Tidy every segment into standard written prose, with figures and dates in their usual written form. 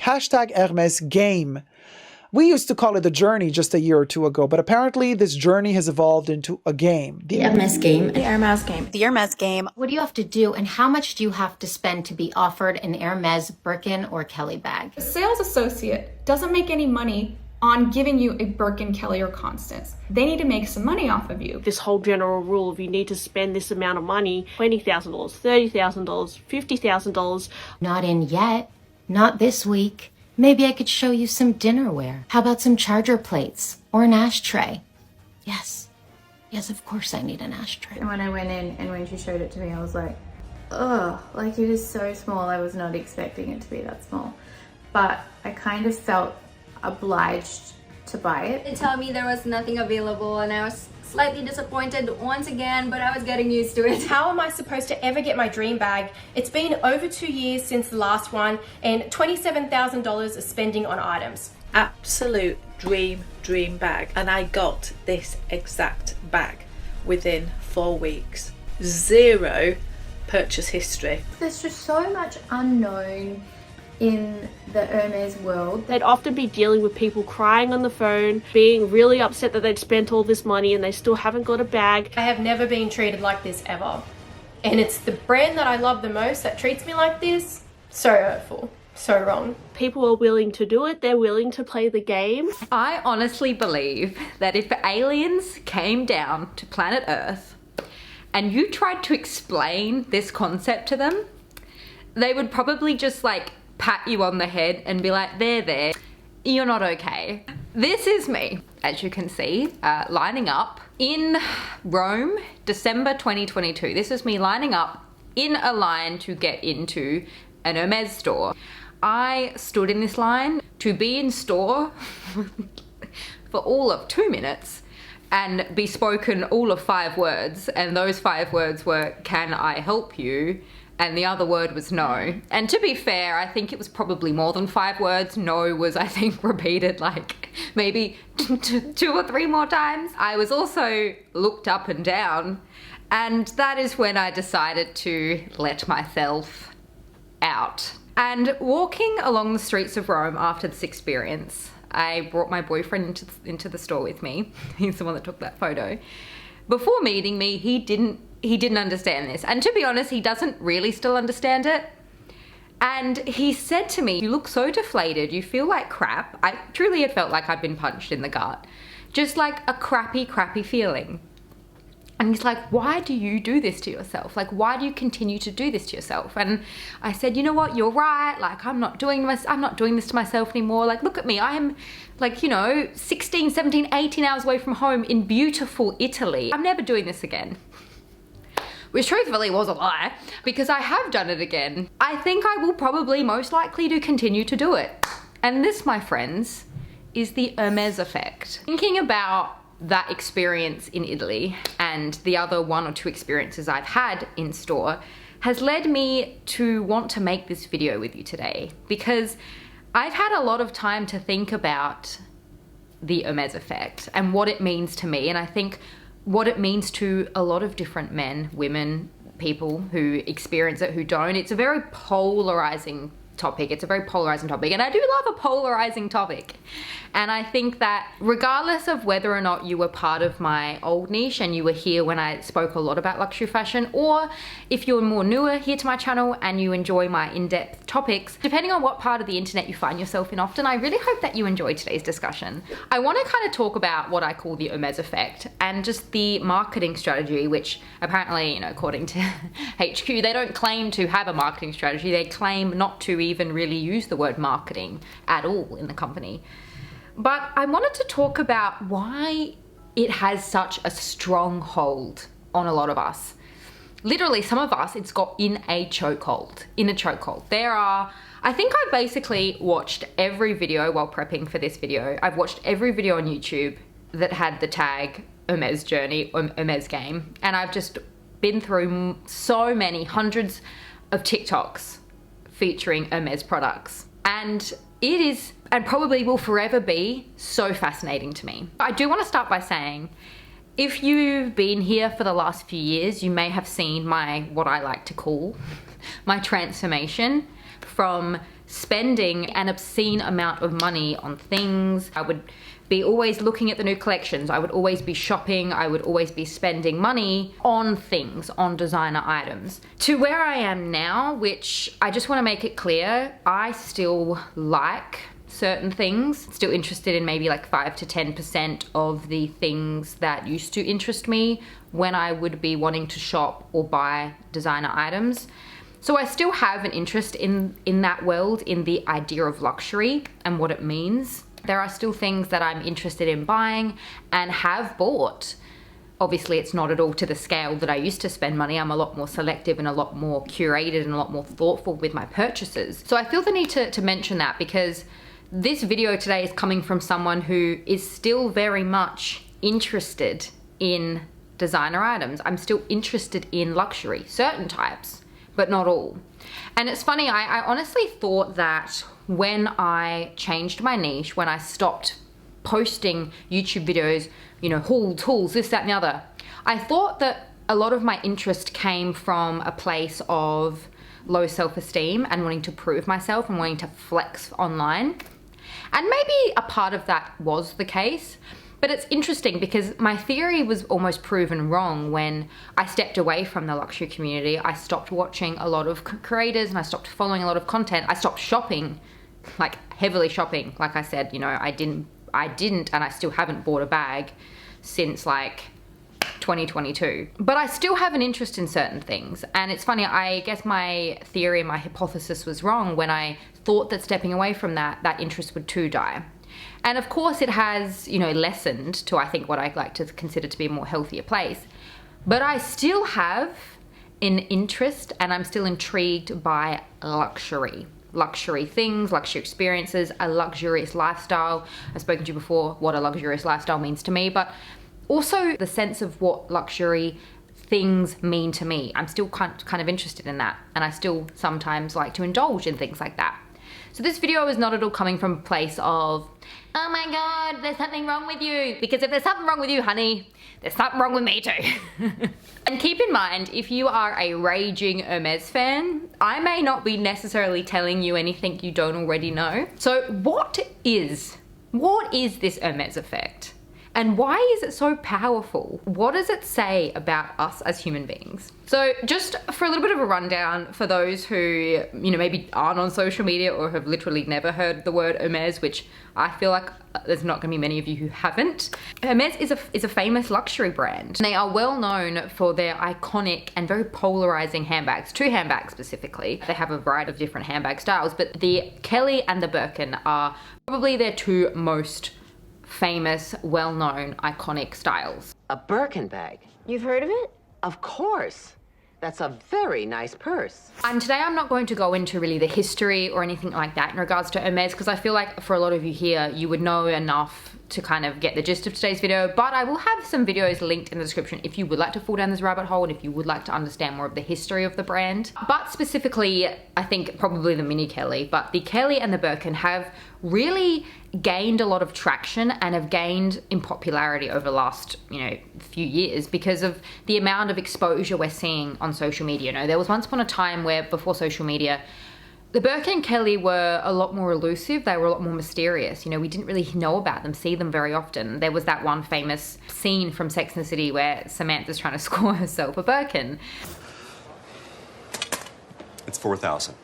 Hashtag Hermes game. We used to call it a journey just a year or two ago, but apparently this journey has evolved into a game. The Hermes game. The Hermes game. The Hermes game. What do you have to do and how much do you have to spend to be offered an Hermes Birkin or Kelly bag? A sales associate doesn't make any money on giving you a Birkin, Kelly, or Constance. They need to make some money off of you. This whole general rule of you need to spend this amount of money, $20,000, $30,000, $50,000. Not in yet. Not this week. Maybe I could show you some dinnerware. How about some charger plates or an ashtray? Yes. Yes, of course I need an ashtray. And when I went in and when she showed it to me, I was like, oh, like it is so small. I was not expecting it to be that small. But I kind of felt obliged to buy it. They told me there was nothing available and I was slightly disappointed once again, but I was getting used to it. How am I supposed to ever get my dream bag? It's been over 2 years since the last one and $27,000 of spending on items. Absolute dream bag, and I got this exact bag within 4 weeks. Zero purchase history. There's just so much unknown in the Hermes world. They'd often be dealing with people crying on the phone, being really upset that they'd spent all this money and they still haven't got a bag. I have never been treated like this ever. And it's the brand that I love the most that treats me like this. So hurtful. So wrong. People are willing to do it. They're willing to play the game. I honestly believe that if aliens came down to planet Earth and you tried to explain this concept to them, they would probably just like pat you on the head and be like, there, you're not okay. This is me, as you can see, lining up in Rome, December 2022. This is me lining up in a line to get into an Hermes store. I stood in this line to be in store for all of 2 minutes and be spoken all of 5 words, and those 5 words were, can I help you? And the other word was no. And to be fair, I think it was probably more than 5 words. No was, I think, repeated like maybe 2 or 3 more times. I was also looked up and down, and that is when I decided to let myself out. And walking along the streets of Rome after this experience, I brought my boyfriend into the store with me. He's the one that took that photo. Before meeting me, he didn't understand this. And to be honest, he doesn't really still understand it. And he said to me, you look so deflated, you feel like crap. I truly had felt like I'd been punched in the gut. Just like a crappy feeling. And he's like, why do you do this to yourself? Like, why do you continue to do this to yourself? And I said, you know what, you're right. Like, I'm not doing this to myself anymore. Like, look at me. I am like, you know, 16, 17, 18 hours away from home in beautiful Italy. I'm never doing this again. Which truthfully was a lie, because I have done it again. I think I will probably most likely to continue to do it. And this, my friends, is the Hermes Effect. Thinking about that experience in Italy and the other 1 or 2 experiences I've had in store has led me to want to make this video with you today, because I've had a lot of time to think about the Hermes Effect and what it means to me, and I think what it means to a lot of different men, women, people who experience it, who don't. It's a very polarizing topic. It's a very polarizing topic, and I do love a polarizing topic. And I think that regardless of whether or not you were part of my old niche and you were here when I spoke a lot about luxury fashion, or if you're more newer here to my channel and you enjoy my in-depth topics, depending on what part of the internet you find yourself in often, I really hope that you enjoyed today's discussion. I want to kind of talk about what I call the Hermes Effect and just the marketing strategy, which apparently, you know, according to HQ, they don't claim to have a marketing strategy. They claim not to even really use the word marketing at all in the company. But I wanted to talk about why it has such a strong hold on a lot of us. Literally, some of us, it's got in a chokehold. There are, I think I basically watched every video while prepping for this video. I've watched every video on YouTube that had the tag Hermes journey or Hermes game. And I've just been through so many hundreds of TikToks featuring Hermes products. And it is, and probably will forever be, so fascinating to me. I do want to start by saying, if you've been here for the last few years, you may have seen my, what I like to call, my transformation from spending an obscene amount of money on things. I would be always looking at the new collections. I would always be shopping. I would always be spending money on things, on designer items. To where I am now, which I just want to make it clear, I still like certain things, still interested in maybe like 5 to 10% of the things that used to interest me when I would be wanting to shop or buy designer items. So I still have an interest in that world, in the idea of luxury and what it means. There are still things that I'm interested in buying and have bought. Obviously, it's not at all to the scale that I used to spend money. I'm a lot more selective and a lot more curated and a lot more thoughtful with my purchases. So I feel the need to mention that, because this video today is coming from someone who is still very much interested in designer items. I'm still interested in luxury, certain types, but not all. And it's funny, I honestly thought that when I changed my niche, when I stopped posting YouTube videos, you know, hauls, this, that, and the other, I thought that a lot of my interest came from a place of low self-esteem and wanting to prove myself and wanting to flex online. And maybe a part of that was the case. But it's interesting because my theory was almost proven wrong when I stepped away from the luxury community. I stopped watching a lot of creators and I stopped following a lot of content. I stopped shopping, like heavily shopping. Like I said, you know, I didn't and I still haven't bought a bag since like 2022. But I still have an interest in certain things. And it's funny, I guess my theory, my hypothesis was wrong when I thought that stepping away from that interest would too die. And of course it has, you know, lessened to, I think, what I like to consider to be a more healthier place. But I still have an interest and I'm still intrigued by luxury. Luxury things, luxury experiences, a luxurious lifestyle. I've spoken to you before what a luxurious lifestyle means to me, but also the sense of what luxury things mean to me. I'm still kind of interested in that. And I still sometimes like to indulge in things like that. So this video is not at all coming from a place of, oh my God, there's something wrong with you. Because if there's something wrong with you, honey, there's something wrong with me too. And keep in mind, if you are a raging Hermes fan, I may not be necessarily telling you anything you don't already know. So what is this Hermes effect? And why is it so powerful? What does it say about us as human beings? So just for a little bit of a rundown for those who, you know, maybe aren't on social media or have literally never heard the word Hermes, which I feel like there's not gonna be many of you who haven't. Hermes is a famous luxury brand. They are well known for their iconic and very polarizing handbags, 2 handbags specifically. They have a variety of different handbag styles, but the Kelly and the Birkin are probably their 2 most famous, well-known, iconic styles. A Birkin bag. You've heard of it? Of course. That's a very nice purse. And today I'm not going to go into really the history or anything like that in regards to Hermes, because I feel like for a lot of you here, you would know enough to kind of get the gist of today's video, but I will have some videos linked in the description if you would like to fall down this rabbit hole and if you would like to understand more of the history of the brand. But specifically, I think probably the mini Kelly, but the Kelly and the Birkin have really gained a lot of traction and have gained in popularity over the last, you know, few years because of the amount of exposure we're seeing on social media. You know, there was once upon a time where before social media, the Birkin and Kelly were a lot more elusive. They were a lot more mysterious. You know, we didn't really know about them, see them very often. There was that one famous scene from Sex and the City where Samantha's trying to score herself a Birkin. It's 4,000.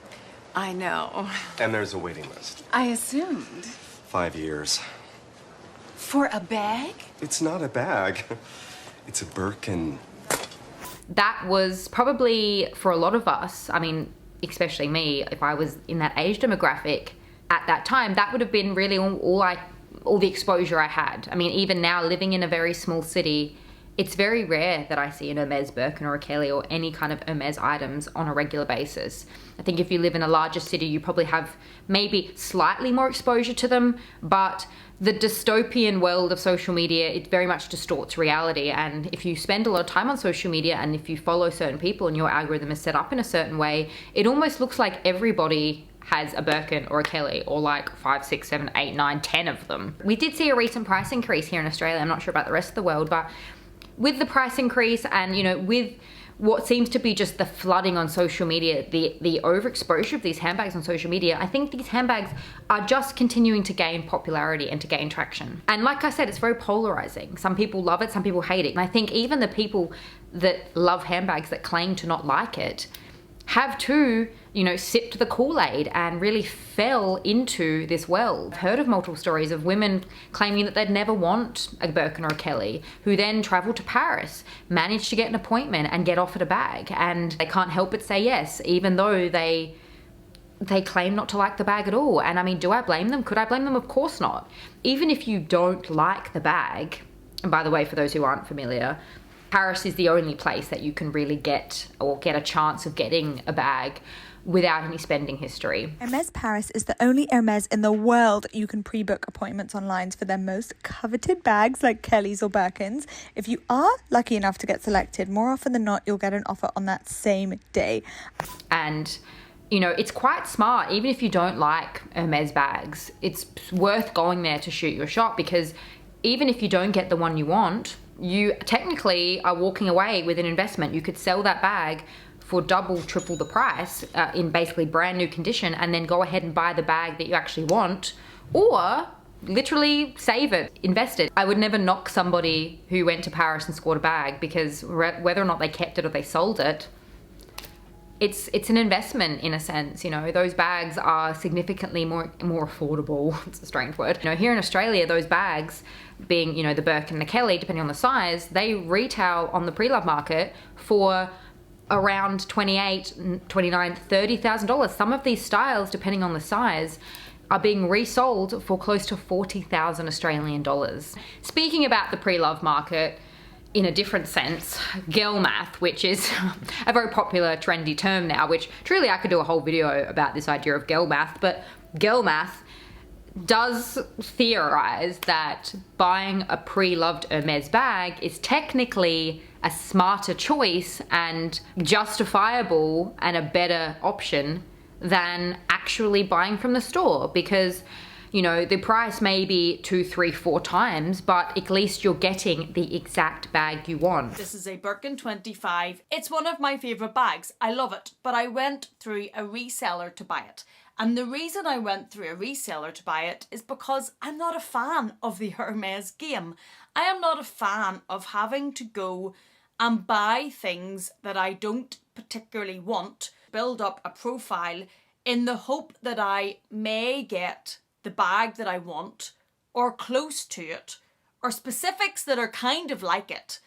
I know. And there's a waiting list. I assumed. 5 years. For a bag? It's not a bag. It's a Birkin. That was probably, for a lot of us, I mean, especially me, if I was in that age demographic at that time, that would have been really all the exposure I had. I mean, even now, living in a very small city, it's very rare that I see an Hermes Birkin or a Kelly or any kind of Hermes items on a regular basis. I think if you live in a larger city, you probably have maybe slightly more exposure to them, but the dystopian world of social media, it very much distorts reality. And if you spend a lot of time on social media and if you follow certain people and your algorithm is set up in a certain way, it almost looks like everybody has a Birkin or a Kelly or like 5, 6, 7, 8, 9, 10 of them. We did see a recent price increase here in Australia. I'm not sure about the rest of the world, but with the price increase and, you know, with what seems to be just the flooding on social media, the overexposure of these handbags on social media, I think these handbags are just continuing to gain popularity and to gain traction. And like I said, it's very polarizing. Some people love it, some people hate it. And I think even the people that love handbags that claim to not like it have too, you know, sipped the Kool-Aid and really fell into this world. I've heard of multiple stories of women claiming that they'd never want a Birkin or a Kelly, who then travel to Paris, manage to get an appointment and get offered a bag, and they can't help but say yes, even though they claim not to like the bag at all. And I mean, do I blame them? Could I blame them? Of course not. Even if you don't like the bag, and by the way, for those who aren't familiar, Paris is the only place that you can really get a chance of getting a bag without any spending history. Hermes Paris is the only Hermes in the world you can pre-book appointments online for their most coveted bags like Kellys or Birkins. If you are lucky enough to get selected, more often than not, you'll get an offer on that same day. And you know, it's quite smart. Even if you don't like Hermes bags, it's worth going there to shoot your shot, because even if you don't get the one you want, you technically are walking away with an investment. You could sell that bag for double, triple the price in basically brand new condition, and then go ahead and buy the bag that you actually want, or literally save it, invest it. I would never knock somebody who went to Paris and scored a bag, because whether or not they kept it or they sold it, it's an investment in a sense. You know, those bags are significantly more affordable. It's a strange word. You know, here in Australia, those bags, being, you know, the Birkin and the Kelly, depending on the size, they retail on the pre-love market for around $28,000, $29,000, $30,000. Some of these styles, depending on the size, are being resold for close to 40,000 Australian dollars. Speaking about the pre-love market, in a different sense, girl math, which is a very popular trendy term now, which truly I could do a whole video about this idea of girl math, but girl math does theorize that buying a pre-loved Hermes bag is technically a smarter choice and justifiable and a better option than actually buying from the store, because you know, the price may be 2, 3, 4 times, but at least you're getting the exact bag you want. This is a Birkin 25. It's one of my favourite bags. I love it, but I went through a reseller to buy it. And the reason I went through a reseller to buy it is because I'm not a fan of the Hermes game. I am not a fan of having to go and buy things that I don't particularly want, build up a profile in the hope that I may get the bag that I want, or close to it, or specifics that are kind of like it.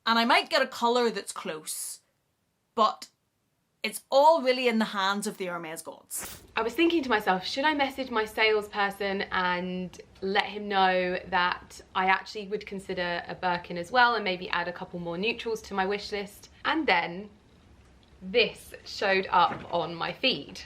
And I might get a colour that's close, but it's all really in the hands of the Hermes gods. I was thinking to myself, should I message my salesperson and let him know that I actually would consider a Birkin as well, and maybe add a couple more neutrals to my wish list? And then this showed up on my feed.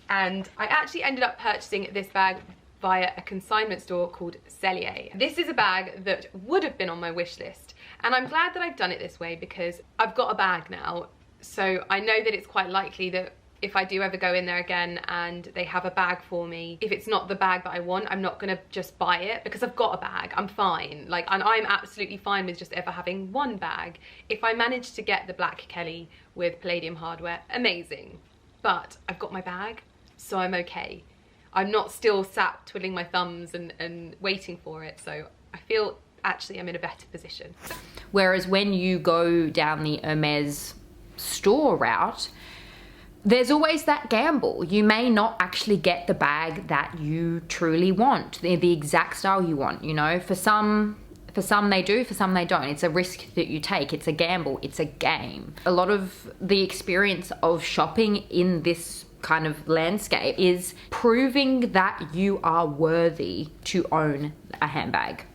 And I actually ended up purchasing this bag via a consignment store called Cellier. This is a bag that would have been on my wish list, and I'm glad that I've done it this way, because I've got a bag now, so I know that it's quite likely that if I do ever go in there again and they have a bag for me, if it's not the bag that I want, I'm not gonna just buy it, because I've got a bag. I'm fine. Like, and I'm absolutely fine with just ever having one bag. If I manage to get the black Kelly with palladium hardware, amazing. But I've got my bag, so I'm okay. I'm not still sat twiddling my thumbs and waiting for it, so I feel actually I'm in a better position. Whereas when you go down the Hermes store route, there's always that gamble. You may not actually get the bag that you truly want, the exact style you want, you know. For some they do, for some they don't. It's a risk that you take. It's a gamble. It's a game. A lot of the experience of shopping in this kind of landscape is proving that you are worthy to own a handbag,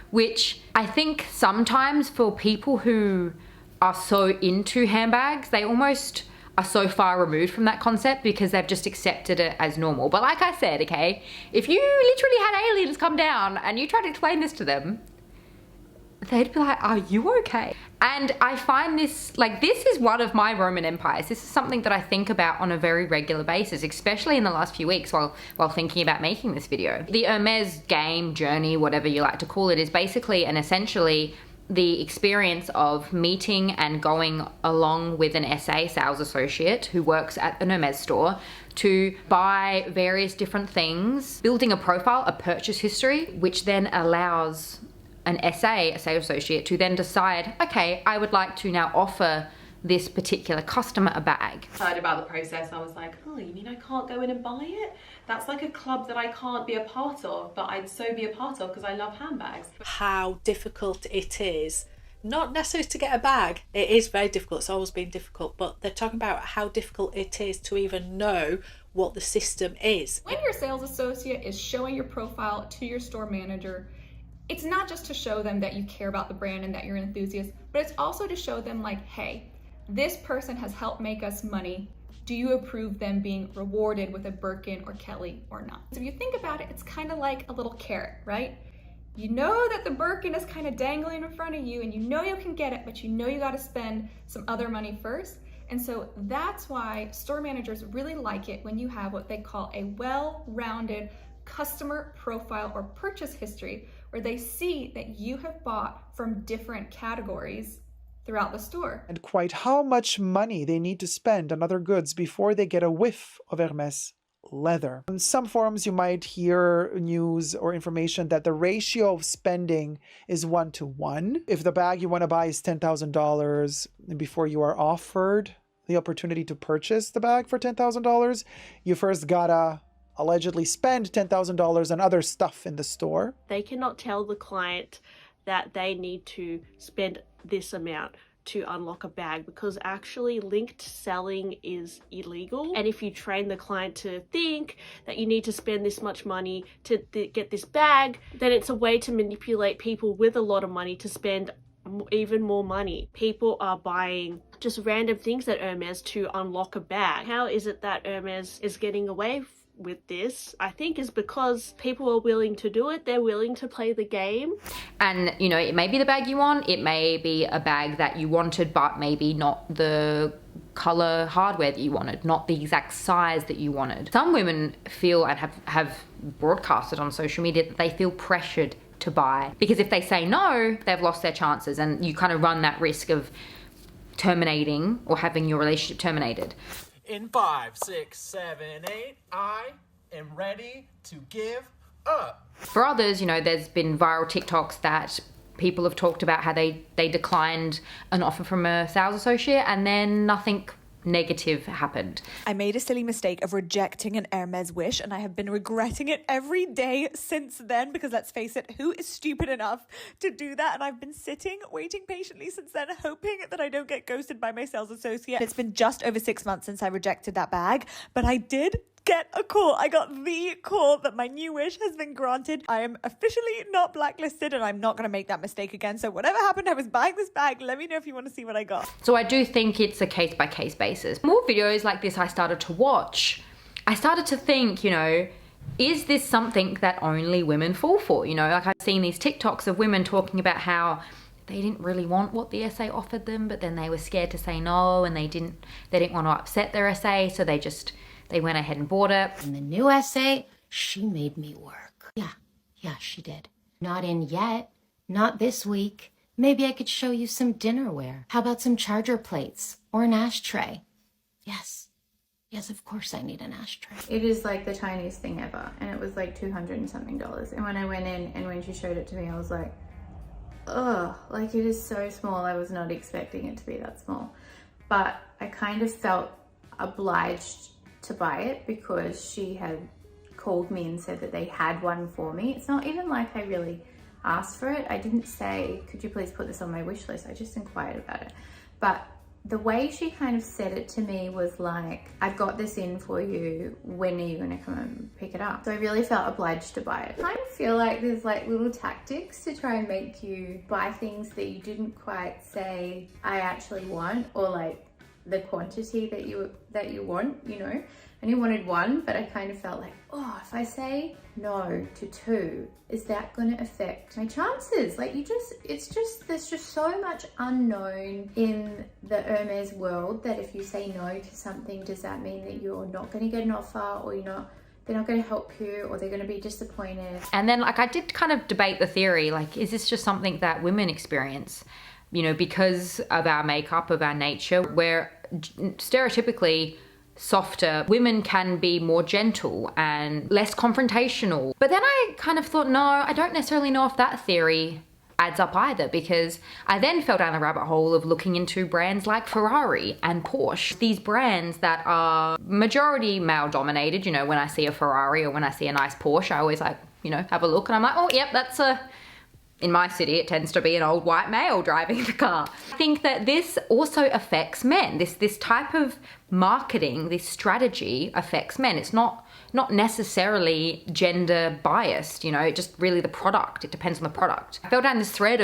which I think sometimes for people who are so into handbags, they almost are so far removed from that concept because they've just accepted it as normal. But like I said, okay, if you literally had aliens come down and you tried to explain this to them, they'd be like, are you okay? And I find this, like, this is one of my Roman empires. This is something that I think about on a very regular basis, especially in the last few weeks while thinking about making this video. The Hermes game, journey, whatever you like to call it, is basically and essentially the experience of meeting and going along with an SA sales associate who works at an Hermes store to buy various different things, building a profile, a purchase history, which then allows an SA, a sales associate, to then decide, okay, I would like to now offer this particular customer a bag. Heard about the process, I was like, oh, you mean I can't go in and buy it? That's like a club that I can't be a part of, but I'd so be a part of because I love handbags. How difficult it is, not necessarily to get a bag. It is very difficult, it's always been difficult, but they're talking about how difficult it is to even know what the system is. When your sales associate is showing your profile to your store manager, it's not just to show them that you care about the brand and that you're an enthusiast, but it's also to show them like, hey, this person has helped make us money. Do you approve them being rewarded with a Birkin or Kelly or not? So if you think about it, it's kind of like a little carrot, right? You know that the Birkin is kind of dangling in front of you and you know you can get it, but you know you got to spend some other money first. And so that's why store managers really like it when you have what they call a well-rounded customer profile or purchase history, where they see that you have bought from different categories throughout the store. And quite how much money they need to spend on other goods before they get a whiff of Hermes leather. On some forums you might hear news or information that the ratio of spending is 1-to-1. If the bag you want to buy is $10,000 and before you are offered the opportunity to purchase the bag for $10,000, you first gotta allegedly spend $10,000 on other stuff in the store. They cannot tell the client that they need to spend this amount to unlock a bag, because actually linked selling is illegal. And if you train the client to think that you need to spend this much money to get this bag, then it's a way to manipulate people with a lot of money to spend even more money. People are buying just random things at Hermes to unlock a bag. How is it that Hermes is getting away with this? I think is because people are willing to do it. They're willing to play the game. And, you know, it may be the bag you want. It may be a bag that you wanted, but maybe not the color hardware that you wanted, not the exact size that you wanted. Some women feel and have broadcasted on social media that they feel pressured to buy, because if they say no, they've lost their chances, and you kind of run that risk of terminating or having your relationship terminated. In 5, 6, 7, 8, I am ready to give up. For others, you know, there's been viral TikToks that people have talked about how they declined an offer from a sales associate and then nothing negative happened. I made a silly mistake of rejecting an Hermes wish, and I have been regretting it every day since then, because let's face it, who is stupid enough to do that? And I've been sitting, waiting patiently since then, hoping that I don't get ghosted by my sales associate. It's been just over 6 months since I rejected that bag, but I did get a call. I got the call that my new wish has been granted. I am officially not blacklisted, and I'm not going to make that mistake again. So whatever happened, I was buying this bag. Let me know if you want to see what I got. So I do think it's a case-by-case basis. More videos like this I started to watch. I started to think, you know, is this something that only women fall for? You know, like I've seen these TikToks of women talking about how they didn't really want what the SA offered them, but then they were scared to say no, and they didn't want to upset their SA, so they went ahead and bought it. And the new SA, she made me work. Yeah, she did. Not in yet. Not this week. Maybe I could show you some dinnerware. How about some charger plates or an ashtray? Yes, of course I need an ashtray. It is like the tiniest thing ever, and it was like $200 and something. And when I went in and when she showed it to me, I was like, oh, like it is so small. I was not expecting it to be that small. But I kind of felt obliged to buy it because she had called me and said that they had one for me. It's not even like I really asked for it. I didn't say, could you please put this on my wish list? I just inquired about it. But the way she kind of said it to me was like, I've got this in for you. When are you going to come and pick it up? So I really felt obliged to buy it. I kind of feel like there's like little tactics to try and make you buy things that you didn't quite say I actually want, or like the quantity that you want, you know. And you wanted one, but I kind of felt like, oh, if I say no to 2, is that going to affect my chances? Like there's just so much unknown in the Hermes world that if you say no to something, does that mean that you're not going to get an offer, or they're not going to help you, or they're going to be disappointed. And then like I did kind of debate the theory, like, is this just something that women experience? You know, because of our makeup, of our nature, where stereotypically softer women can be more gentle and less confrontational. But then I kind of thought, no, I don't necessarily know if that theory adds up either, because I then fell down the rabbit hole of looking into brands like Ferrari and Porsche. These brands that are majority male dominated. You know, when I see a Ferrari or when I see a nice Porsche, I always like, you know, have a look and I'm like, oh, yep, that's in my city, it tends to be an old white male driving the car. I think that this also affects men. This type of marketing, this strategy affects men. It's not necessarily gender biased, you know, just really the product. It depends on the product. I fell down this thread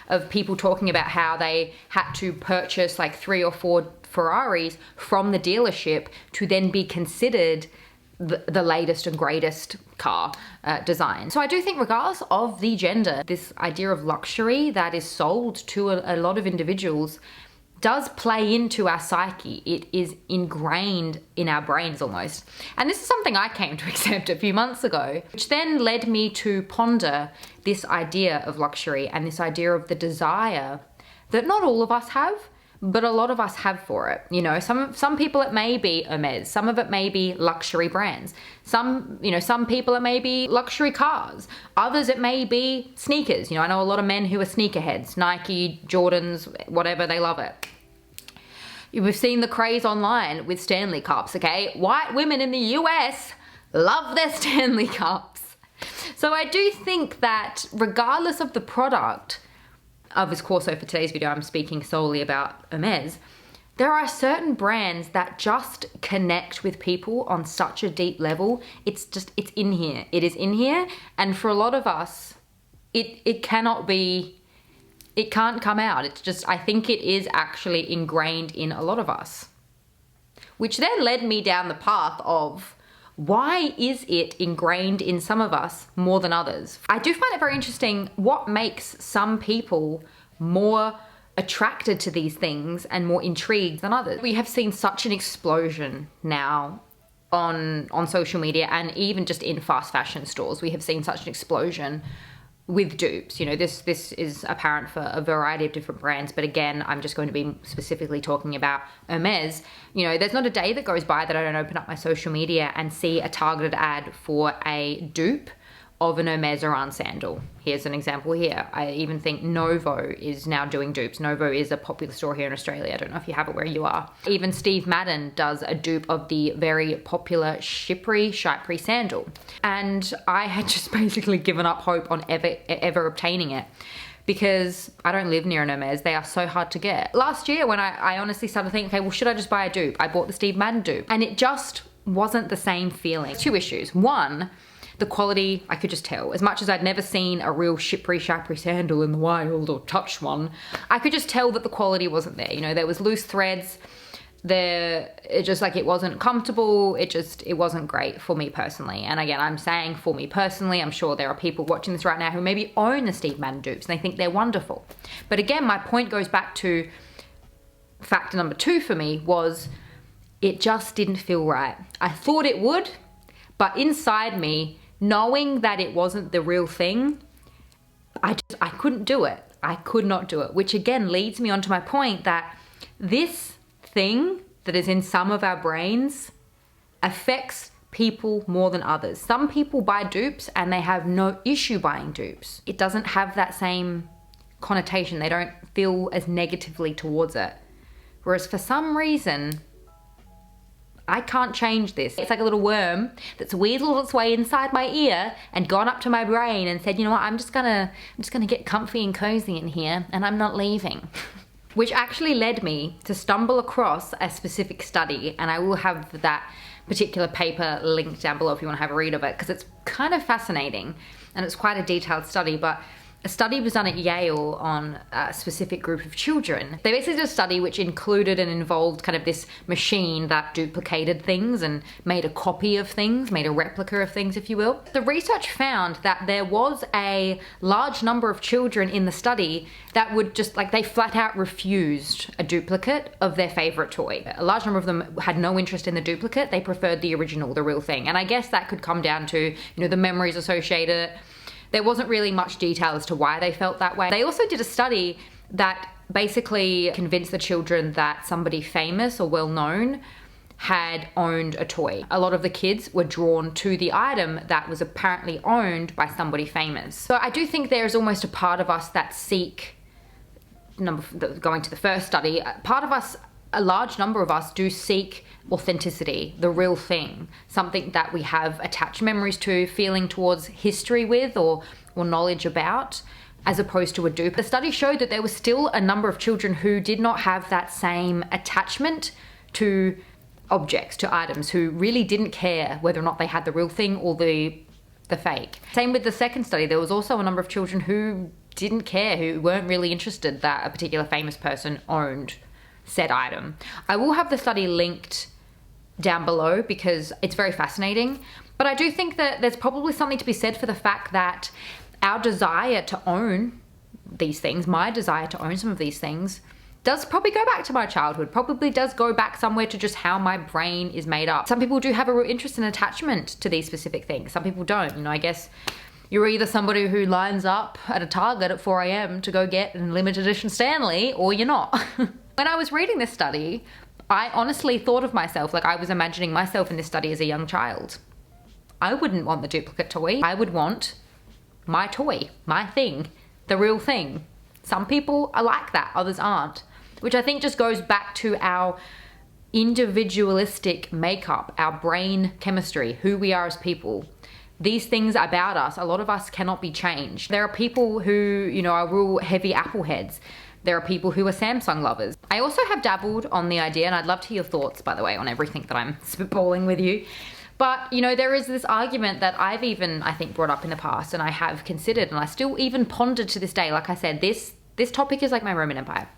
of people talking about how they had to purchase like 3 or 4 Ferraris from the dealership to then be considered the latest and greatest car design. So I do think regardless of the gender, this idea of luxury that is sold to a lot of individuals does play into our psyche. It is ingrained in our brains almost. And this is something I came to accept a few months ago, which then led me to ponder this idea of luxury and this idea of the desire that not all of us have, but a lot of us have for it. You know, some people it may be Hermes, some of it may be luxury brands. Some people it may be luxury cars. Others it may be sneakers. You know, I know a lot of men who are sneakerheads, Nike, Jordans, whatever, they love it. We've seen the craze online with Stanley Cups, okay? White women in the US love their Stanley Cups. So I do think that regardless of the product, of course, so for today's video, I'm speaking solely about Hermes. There are certain brands that just connect with people on such a deep level. It's in here. It is in here. And for a lot of us, it can't come out. It's just, I think it is actually ingrained in a lot of us. Which then led me down the path of, why is it ingrained in some of us more than others? I do find it very interesting what makes some people more attracted to these things and more intrigued than others. We have seen such an explosion now on social media and even just in fast fashion stores. We have seen such an explosion with dupes. You know, this is apparent for a variety of different brands, but again, I'm just going to be specifically talking about Hermes. You know, there's not a day that goes by that I don't open up my social media and see a targeted ad for a dupe of an Hermes Oran sandal. Here's an example here. I even think Novo is now doing dupes. Novo is a popular store here in Australia. I don't know if you have it where you are. Even Steve Madden does a dupe of the very popular Chypre sandal. And I had just basically given up hope on ever obtaining it, because I don't live near an Hermes. They are so hard to get. Last year when I honestly started thinking, okay, well, should I just buy a dupe? I bought the Steve Madden dupe and it just wasn't the same feeling. 2 issues. One, the quality, I could just tell. As much as I'd never seen a real Chypre sandal in the wild or touched one, I could just tell that the quality wasn't there. You know, there was loose threads. It wasn't comfortable. It wasn't great for me personally. And again, I'm saying for me personally, I'm sure there are people watching this right now who maybe own the Steve Madden dupes and they think they're wonderful. But again, my point goes back to factor number 2 for me was it just didn't feel right. I thought it would, but inside me, knowing that it wasn't the real thing, I couldn't do it. I could not do it, which again leads me on to my point that this thing that is in some of our brains affects people more than others. Some people buy dupes and they have no issue buying dupes. It doesn't have that same connotation. They don't feel as negatively towards it. Whereas for some reason, I can't change this. It's like a little worm that's weaseled its way inside my ear and gone up to my brain and said, you know what, I'm just gonna get comfy and cozy in here and I'm not leaving. Which actually led me to stumble across a specific study, and I will have that particular paper linked down below if you want to have a read of it, because it's kind of fascinating and it's quite a detailed study. But a study was done at Yale on a specific group of children. They basically did a study which included and involved kind of this machine that duplicated things and made a copy of things, made a replica of things, if you will. The research found that there was a large number of children in the study that would just, like, they flat out refused a duplicate of their favorite toy. A large number of them had no interest in the duplicate. They preferred the original, the real thing. And I guess that could come down to, the memories associated. There wasn't really much detail as to why they felt that way. They also did a study that basically convinced the children that somebody famous or well-known had owned a toy. A lot of the kids were drawn to the item that was apparently owned by somebody famous. So I do think there's almost a part of us that seek, going to the first study, a large number of us do seek authenticity, the real thing, something that we have attached memories to, feeling towards, history with, or knowledge about, as opposed to a dupe. The study showed that there was still a number of children who did not have that same attachment to objects, to items, who really didn't care whether or not they had the real thing or the fake. Same with the second study. There was also a number of children who didn't care, who weren't really interested that a particular famous person owned said item. I will have the study linked down below because it's very fascinating, but I do think that there's probably something to be said for the fact that our desire to own these things, my desire to own some of these things, does probably go back to my childhood, probably does go back somewhere to just how my brain is made up. Some people do have a real interest and attachment to these specific things. Some people don't. I guess you're either somebody who lines up at a Target at 4 a.m. to go get a limited edition Stanley, or you're not. When I was reading this study, I honestly thought of myself, like I was imagining myself in this study as a young child. I wouldn't want the duplicate toy. I would want my toy, my thing, the real thing. Some people are like that, others aren't, which I think just goes back to our individualistic makeup, our brain chemistry, who we are as people. These things about us, a lot of us cannot be changed. There are people who, are real heavy Apple heads. There are people who are Samsung lovers. I also have dabbled on the idea, and I'd love to hear your thoughts, by the way, on everything that I'm spitballing with you. But, there is this argument that I've even, I think, brought up in the past, and I have considered, and I still even ponder to this day. Like I said, this topic is like my Roman Empire.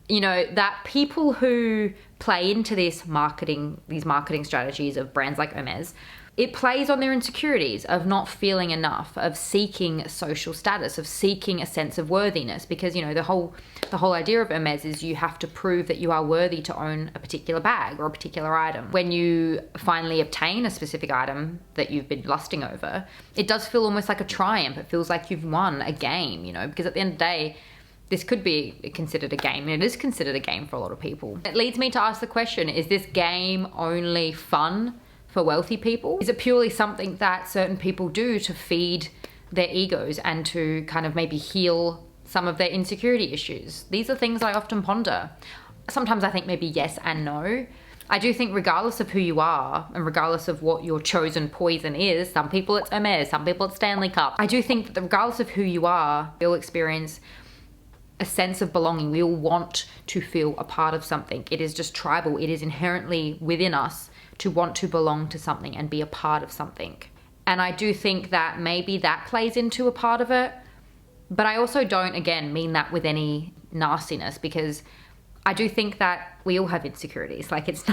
That people who play into these marketing strategies of brands like Hermes, it plays on their insecurities of not feeling enough, of seeking social status, of seeking a sense of worthiness. Because, the whole idea of Hermes is you have to prove that you are worthy to own a particular bag or a particular item. When you finally obtain a specific item that you've been lusting over, it does feel almost like a triumph. It feels like you've won a game, because at the end of the day, this could be considered a game, and it is considered a game for a lot of people. It leads me to ask the question, is this game only fun for wealthy people? Is it purely something that certain people do to feed their egos and to kind of maybe heal some of their insecurity issues? These are things I often ponder. Sometimes I think maybe yes and no. I do think regardless of who you are and regardless of what your chosen poison is, some people it's Hermes, some people it's Stanley Cup. I do think that regardless of who you are, you'll experience a sense of belonging. We all want to feel a part of something. It is just tribal. It is inherently within us to want to belong to something and be a part of something. And I do think that maybe that plays into a part of it. But I also don't, again, mean that with any nastiness, because I do think that we all have insecurities. Like it's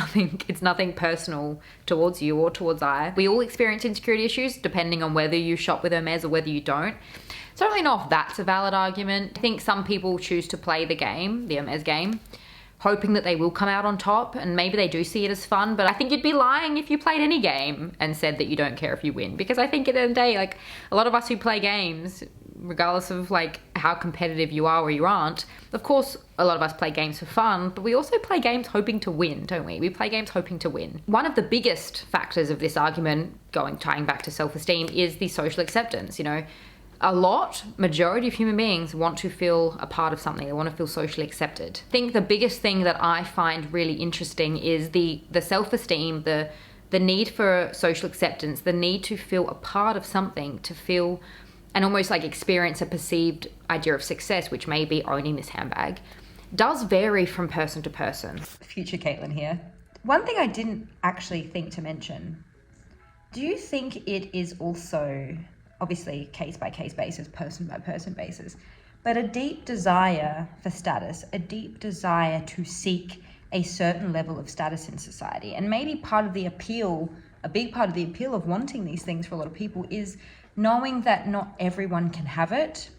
nothing personal towards you or towards I. We all experience insecurity issues depending on whether you shop with Hermes or whether you don't. So I don't really know if that's a valid argument. I think some people choose to play the game, the Hermes game, hoping that they will come out on top, and maybe they do see it as fun, but I think you'd be lying if you played any game and said that you don't care if you win. Because I think at the end of the day, like a lot of us who play games, regardless of like how competitive you are or you aren't, of course a lot of us play games for fun, but we also play games hoping to win, don't we? We play games hoping to win. One of the biggest factors of this argument, tying back to self-esteem, is the social acceptance. Majority of human beings want to feel a part of something. They want to feel socially accepted. I think the biggest thing that I find really interesting is the self-esteem, the need for social acceptance, the need to feel a part of something, to feel and almost like experience a perceived idea of success, which may be owning this handbag, does vary from person to person. Future Caitlin here. One thing I didn't actually think to mention, do you think it is also obviously case by case basis, person by person basis, but a deep desire for status, a deep desire to seek a certain level of status in society. And maybe part of the appeal, a big part of the appeal of wanting these things for a lot of people is knowing that not everyone can have it,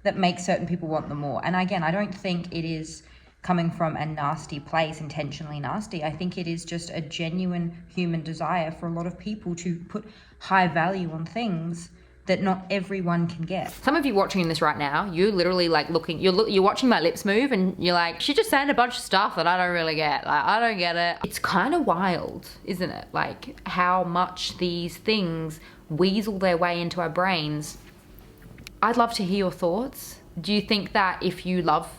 that makes certain people want them more. And again, I don't think it is coming from a nasty place, intentionally nasty. I think it is just a genuine human desire for a lot of people to put high value on things that not everyone can get. Some of you watching this right now, you literally like looking, you're watching my lips move and you're like, she just saying a bunch of stuff that I don't really get. Like, I don't get it. It's kind of wild, isn't it? Like how much these things weasel their way into our brains. I'd love to hear your thoughts. Do you think that if you love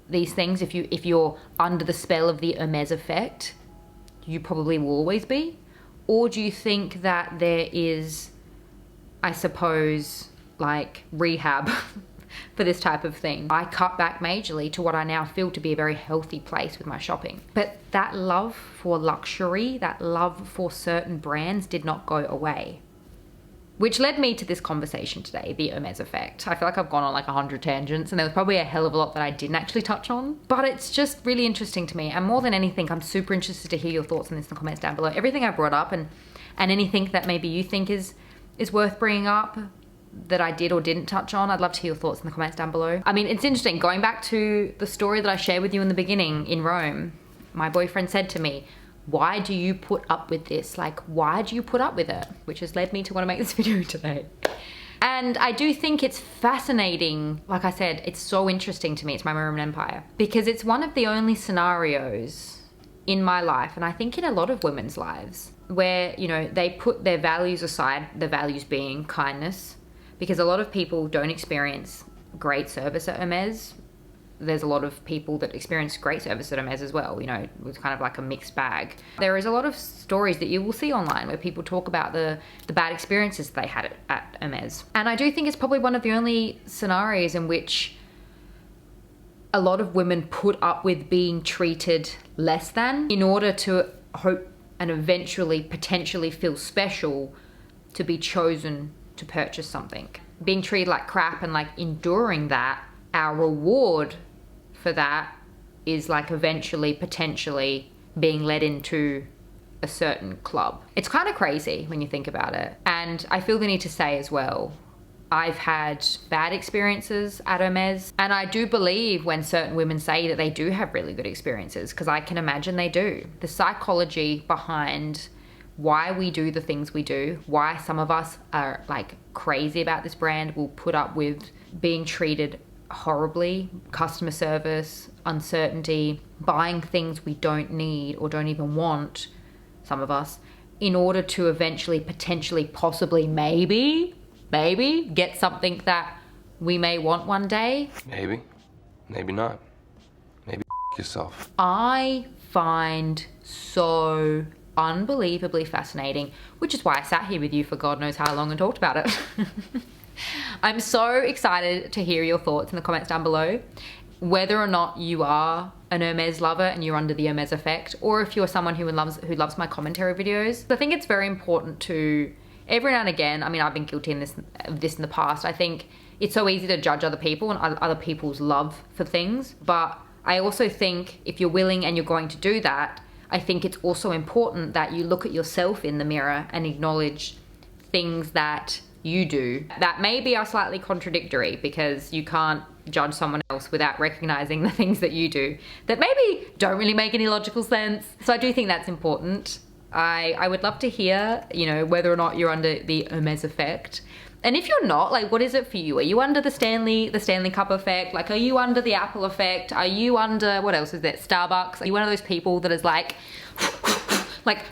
these things, if you're under the spell of the Hermes effect, you probably will always be? Or do you think that there is, I suppose, like rehab for this type of thing? I cut back majorly to what I now feel to be a very healthy place with my shopping. But that love for luxury, that love for certain brands did not go away. Which led me to this conversation today, the Hermes effect. I feel like I've gone on like 100 tangents and there was probably a hell of a lot that I didn't actually touch on, but it's just really interesting to me. And more than anything, I'm super interested to hear your thoughts on this in the comments down below. Everything I brought up and anything that maybe you think is worth bringing up that I did or didn't touch on, I'd love to hear your thoughts in the comments down below. I mean, it's interesting, going back to the story that I shared with you in the beginning in Rome, my boyfriend said to me, why do you put up with this? Like, why do you put up with it? Which has led me to want to make this video today. And I do think it's fascinating. Like I said, it's so interesting to me. It's my Roman Empire. Because it's one of the only scenarios in my life, and I think in a lot of women's lives, where, you know, they put their values aside, the values being kindness, because a lot of people don't experience great service at Hermes. There's a lot of people that experience great service at Hermes as well, you know, it's kind of like a mixed bag. There is a lot of stories that you will see online where people talk about the bad experiences they had at Hermes. And I do think it's probably one of the only scenarios in which a lot of women put up with being treated less than in order to hope and eventually potentially feel special to be chosen to purchase something. Being treated like crap and like enduring that, our reward for that is like eventually potentially being led into a certain club. It's kind of crazy when you think about it. And I feel the need to say as well, I've had bad experiences at Hermes, and I do believe when certain women say that they do have really good experiences, because I can imagine they do. The psychology behind why we do the things we do, why some of us are like crazy about this brand, will put up with being treated horribly, customer service, uncertainty, buying things we don't need or don't even want, some of us, in order to eventually, potentially, possibly, maybe get something that we may want one day. Maybe, maybe not. Maybe yourself. I find so unbelievably fascinating, which is why I sat here with you for God knows how long and talked about it. I'm so excited to hear your thoughts in the comments down below, whether or not you are an Hermes lover and you're under the Hermes effect, or if you're someone who loves my commentary videos. I think it's very important to, every now and again, I mean, I've been guilty of this in the past. I think it's so easy to judge other people and other people's love for things, but I also think if you're willing and you're going to do that, I think it's also important that you look at yourself in the mirror and acknowledge things that you do that maybe are slightly contradictory, because you can't judge someone else without recognizing the things that you do that maybe don't really make any logical sense. So I do think that's important. I would love to hear, you know, whether or not you're under the Hermes effect. And if you're not, like, what is it for you? Are you under the Stanley Cup effect? Like, are you under the Apple effect? Are you under, what else is there? Starbucks? Are you one of those people that is like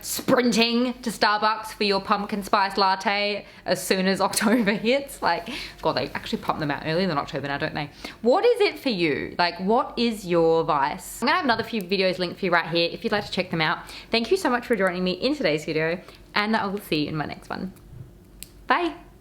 sprinting to Starbucks for your pumpkin spice latte as soon as October hits? Like, God, they actually pump them out earlier than October now, don't they? What is it for you? Like, what is your vice? I'm gonna have another few videos linked for you right here if you'd like to check them out. Thank you so much for joining me in today's video, and I will see you in my next one. Bye.